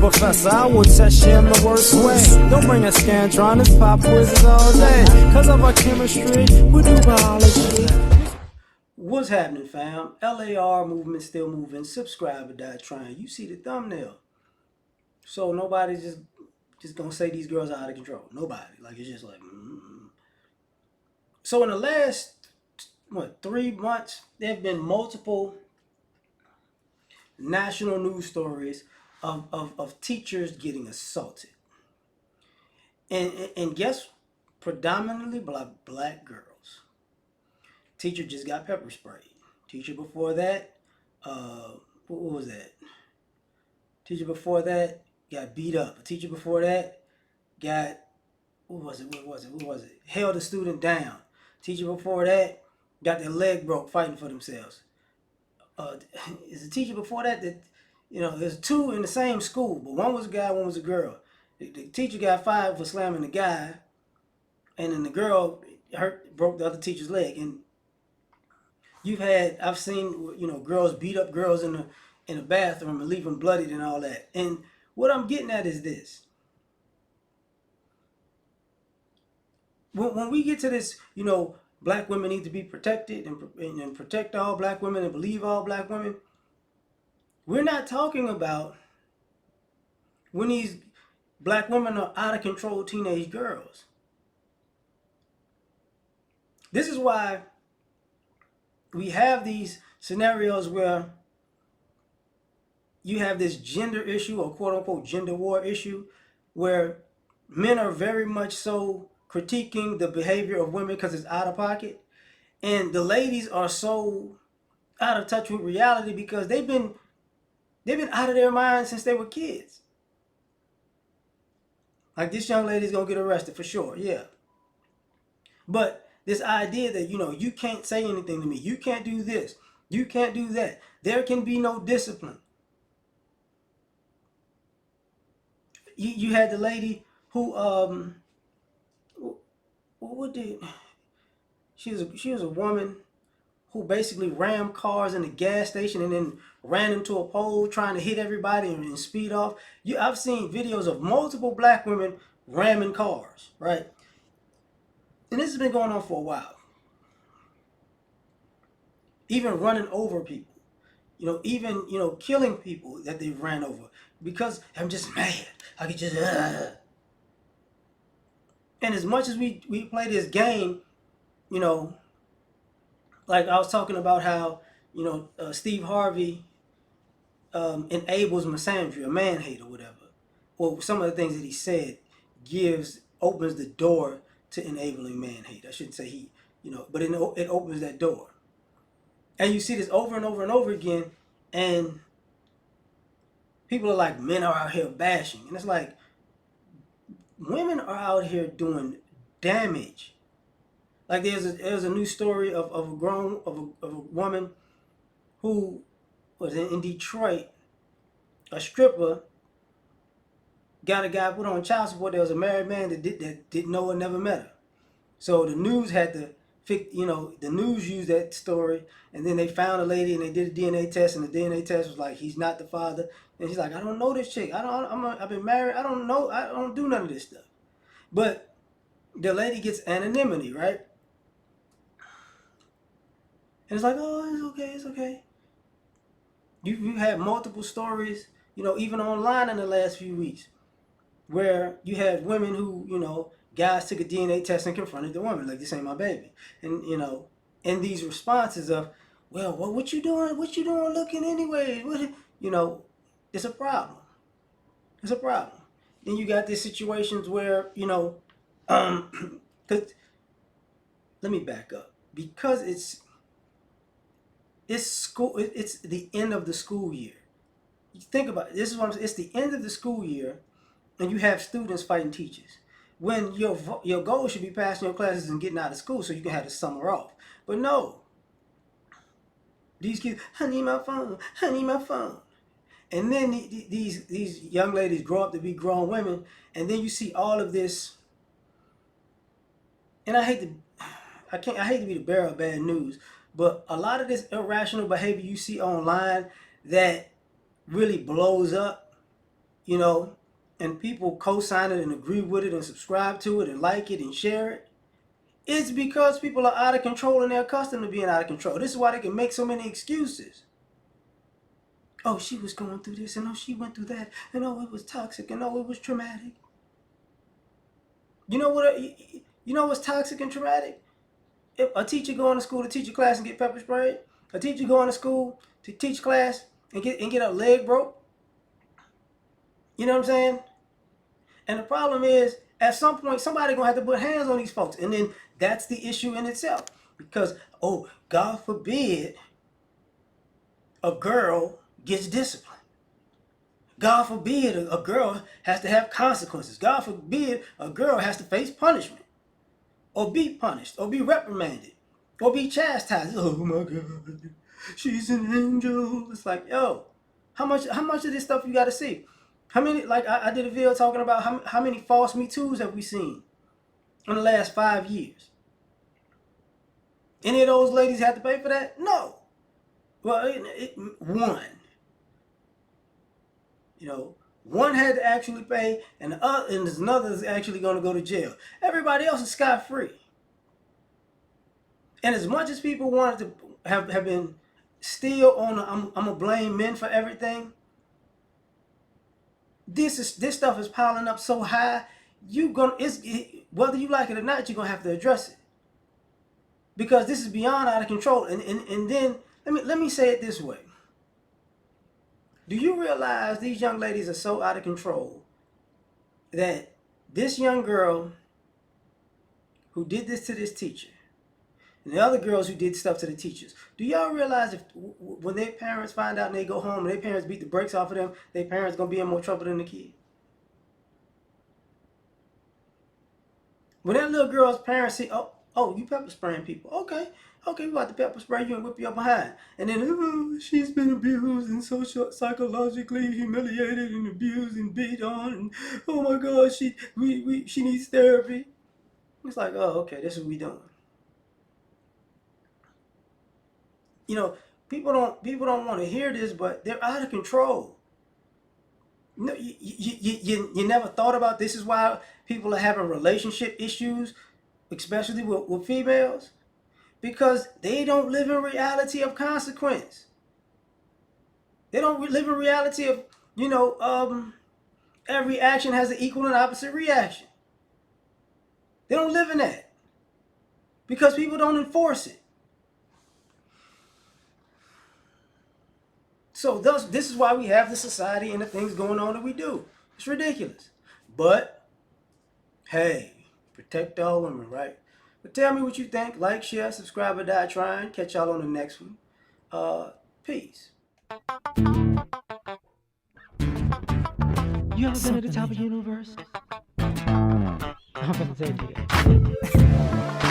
professor, I will test you in the worst way. Don't bring a Scantron, pop quizzes all day. Cause of our chemistry, we do biology. What's happening, fam? L.A.R. movement still moving. Subscribe or die trying. You see the thumbnail. So nobody's just gonna say these girls are out of control. Nobody. Like, it's just like, So in the last 3 months, there have been multiple national news stories of teachers getting assaulted. And guess, predominantly black girls. Teacher just got pepper sprayed. Teacher before that, what was that? Teacher before that got beat up. A teacher before that got, what was it? Held a student down. Teacher before that got their leg broke fighting for themselves. Is the teacher before that there's two in the same school, but one was a guy, one was a girl. The teacher got fired for slamming the guy, and then the girl broke the other teacher's leg. And I've seen girls beat up girls in the bathroom and leave them bloodied and all that. And what I'm getting at is this: when we get to this, black women need to be protected and protect all black women and believe all black women. We're not talking about when these black women are out of control teenage girls. This is why we have these scenarios where you have this gender issue, or quote unquote gender war issue, where men are very much so critiquing the behavior of women because it's out of pocket, and the ladies are so out of touch with reality because they've been out of their minds since they were kids. Like, this young lady's gonna get arrested for sure, yeah. But this idea that you can't say anything to me, you can't do this, you can't do that, there can be no discipline. You had the lady who what did she was a woman who basically rammed cars in a gas station and then ran into a pole trying to hit everybody and speed off. I've seen videos of multiple black women ramming cars, right? And this has been going on for a while. Even running over people, even killing people that they ran over because I'm just mad. I could just. And as much as we play this game, like I was talking about how Steve Harvey enables misandry, a man hate or whatever. Well, some of the things that he said opens the door to enabling man hate. I shouldn't say he, but it opens that door. And you see this over and over and over again, and people are like, men are out here bashing, and it's like, women are out here doing damage. Like, there's a new story of a woman who was in Detroit. A stripper got a guy put on child support. There was a married man that didn't know her, never met her. So the news had to the news used that story, and then they found a lady and they did a DNA test, and the DNA test was like, he's not the father. And he's like, I don't know this chick. I've been married. I don't know. I don't do none of this stuff. But the lady gets anonymity, right? And it's like, oh, it's okay, it's okay. You had multiple stories, even online in the last few weeks, where you had women who, guys took a DNA test and confronted the woman, like, this ain't my baby. And, and these responses of, well, what you doing? What you doing looking anyway? It's a problem. It's a problem. Then you got these situations where, cause, let me back up. Because it's the end of the school year. You think about it. This is what I'm saying. It's the end of the school year, and you have students fighting teachers. When your goal should be passing your classes and getting out of school so you can have the summer off. But no. These kids, I need my phone. I need my phone. And then these young ladies grow up to be grown women, and then you see all of this. And I hate to be the bearer of bad news, but a lot of this irrational behavior you see online that really blows up, you know, and people co-sign it and agree with it and subscribe to it and like it and share it, it's because people are out of control and they're accustomed to being out of control. This is why they can make so many excuses. Oh, she was going through this, and oh, she went through that, and oh, it was toxic, and oh, it was traumatic. You know what? You know what's toxic and traumatic? If a teacher going to school to teach a class and get pepper sprayed, a teacher going to school to teach class and get a leg broke. You know what I'm saying? And the problem is, at some point, somebody gonna have to put hands on these folks, and then that's the issue in itself. Because oh, God forbid, a girl gets disciplined. God forbid a girl has to have consequences. God forbid a girl has to face punishment, or be punished, or be reprimanded, or be chastised. Oh my God, she's an angel. It's like, yo, how much of this stuff you got to see? How many? Like I did a video talking about how many false Me Too's have we seen in the last 5 years? Any of those ladies had to pay for that? No. Well, one. You know, one had to actually pay, and there's another that's actually going to go to jail. Everybody else is scot-free. And as much as people wanted to have been still on I'm gonna blame men for everything, this stuff is piling up so high. Whether you like it or not, you're gonna have to address it, because this is beyond out of control. And then let me say it this way. Do you realize these young ladies are so out of control that this young girl who did this to this teacher, and the other girls who did stuff to the teachers, do y'all realize if when their parents find out and they go home and their parents beat the brakes off of them, their parents gonna be in more trouble than the kid? When that little girl's parents see, oh, you pepper spraying people, okay, we about to pepper spray you and whip you up behind, and then oh, she's been abused and psychologically humiliated and abused and beat on, and oh my God, she needs therapy. It's like, oh, okay, this is what we doing. You know, people don't want to hear this, but they're out of control. No, you never thought about this is why people are having relationship issues, especially with females, because they don't live in reality of consequence. They don't live in reality of, every action has an equal and opposite reaction. They don't live in that because people don't enforce it. So this is why we have the society and the things going on that we do. It's ridiculous. But, hey, protect all women, right? But tell me what you think. Like, share, subscribe, or die trying. Catch y'all on the next one. Peace. You ever been at the top of the universe? I'm gonna say it again.